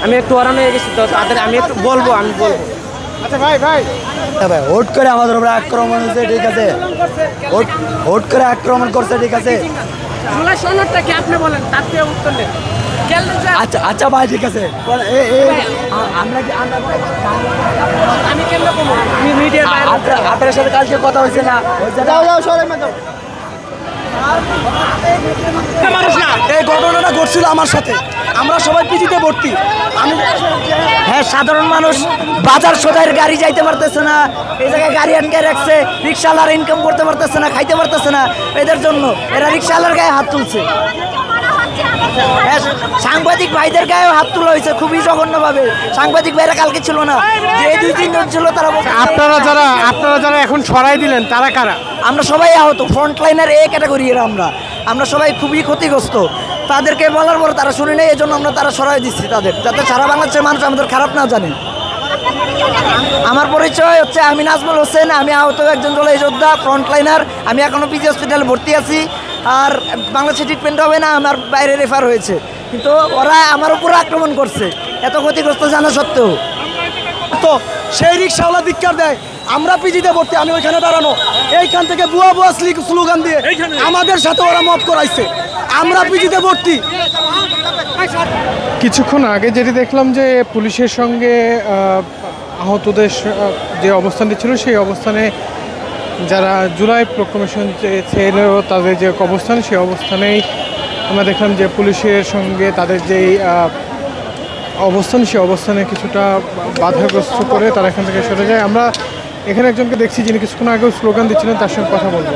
আমি একটু আরামে গেছি তো তাদের আমি একটু বলবো আচ্ছা ভাই ভাই ভাই হুট করে আমাদের উপরে আক্রমণ হয়েছে, ঠিক আছে, হুট করে আক্রমণ করছে, ঠিক আছে। জুলাই সনদটা কি আপনি বলেন, তার থেকে উত্তর দেন। আচ্ছা আচ্ছা ভাই, ঠিক আছে। আমি কেন মিডিয়ার বাইরে আপনার সাথে কালকে কথা হয়েছে না? যাও যাও সরে যাও। এই ঘটনাটা ঘটছিল আমার সাথে, আমরা সবাই পিজিতে ভর্তি। হ্যাঁ, সাধারণ মানুষ বাজার সদাইয়ের গাড়ি যাইতে পারতেছে না, এই জায়গায় গাড়ি আটকে রাখছে, রিক্সাওয়ালার ইনকাম করতে পারতেছে না, খাইতে পারতেছে না, এদের জন্য এরা রিক্সাওয়ালার গায়ে হাত তুলছে। হ্যাঁ, সাংবাদিক ভাইদের গায়েও হাত তোলা হয়েছে খুবই জঘন্যভাবে। সাংবাদিক ভাইরা কালকে ছিল না, যে 2-3 জন ছিল তারা। আপনারা যারা এখন ছড়াই দিলেন তারা কারা? আমরা সবাই আহত, ফ্রন্ট লাইনের এ ক্যাটাগরি এরা। আমরা সবাই খুবই ক্ষতিগ্রস্ত। তাদেরকে বলার পর তারা শুনে নেই, এই জন্য আমরা তারা সরাই দিচ্ছি তাদের, যাতে সারা বাংলাদেশের মানুষ আমাদের খারাপ না জানে। আমার পরিচয় হচ্ছে আমি নাজমুল হোসেন, আমি আহত একজন জুলাই যোদ্ধা, ফ্রন্ট লাইনার। আমি এখনও পিজি হসপিটালে ভর্তি আছি, আর বাংলাদেশে ট্রিটমেন্ট হবে না, আমার বাইরে রেফার হয়েছে। কিন্তু ওরা আমার উপর আক্রমণ করছে এত ক্ষতিগ্রস্ত জানা সত্ত্বেও। তো সেই রিক্সাওয়ালা ধিক্কার দেয়, আমরা পিজিতে ভর্তি, আমি ওইখানে দাঁড়ানো, এইখান থেকে বুয়া বুয়া স্লোগান দিয়ে আমাদের সাথে ওরা মব করাইছে, আমরা পিজিতে ভর্তি। কিছুক্ষণ আগে যেটি দেখলাম যে পুলিশের সঙ্গে আহতদের যে অবস্থানটি ছিল, সেই অবস্থানে যারা জুলাই প্রক্লেমেশন ছিল তাদের যে অবস্থান, সেই অবস্থানেই আমরা দেখলাম যে পুলিশের সঙ্গে তাদের যেই অবস্থান, সেই অবস্থানে কিছুটা বাধাগ্রস্ত করে তারা এখান থেকে সরে যায়। আমরা এখানে একজনকে দেখছি যিনি কিছুক্ষণ আগেও স্লোগান দিচ্ছিলেন, তার সঙ্গে কথা বলবো।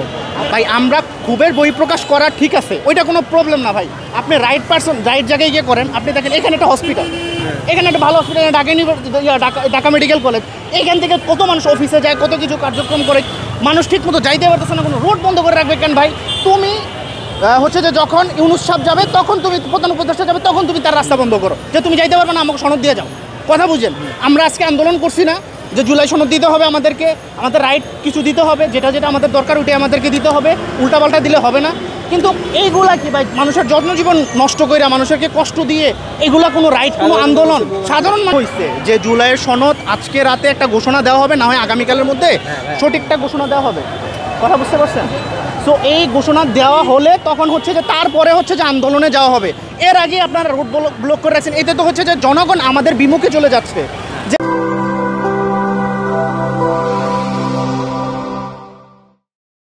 ভাই, আমরা ক্ষোভের বহিঃপ্রকাশ করা ঠিক আছে, ওইটা কোনো প্রবলেম না ভাই। আপনি রাইট পারসন রাইট জায়গায় গিয়ে করেন। আপনি দেখেন এখানে একটা হসপিটাল, এখানে একটা ভালো হসপিটাল, ঢাকা মেডিকেল কলেজ, এখান থেকে কত মানুষ অফিসে যায়, কত কিছু কার্যক্রম করে, মানুষ ঠিক মতো যাইতে পারতেছে না। কোনো রোড বন্ধ করে রাখবে কেন ভাই? তুমি হচ্ছে যে যখন ইউনূস সাহেব যাবে, তখন তুমি প্রধান উপদেষ্টা যাবে, তখন তুমি তার রাস্তা বন্ধ করো, যে তুমি যাইতে পারবে না, আমাকে সনদ দিয়ে যাও। কথা বুঝেন? আমরা আজকে আন্দোলন করছি না যে জুলাই সনদ দিতে হবে, আমাদেরকে আমাদের রাইট কিছু দিতে হবে, যেটা যেটা আমাদের দরকার ওইটাই আমাদেরকে দিতে হবে, উল্টাপাল্টা দিলে হবে না। কিন্তু এইগুলা কি ভাই, মানুষের জনজীবন নষ্ট করে, মানুষকে কষ্ট দিয়ে, এগুলা কোনো রাইট, কোনো আন্দোলন সাধারণ হয়েছে যে জুলাইয়ের সনদ আজকে রাতে একটা ঘোষণা দেওয়া হবে, না হয় আগামীকালের মধ্যে সঠিকটা ঘোষণা দেওয়া হবে। কথা বুঝতে পারছেন? সো এই ঘোষণা দেওয়া হলে তখন হচ্ছে যে তারপরে হচ্ছে যে আন্দোলনে যাওয়া হবে। এর আগে আপনারা রোড ব্লক করে রাখছেন, এতে তো হচ্ছে যে জনগণ আমাদের বিমুখে চলে যাচ্ছে।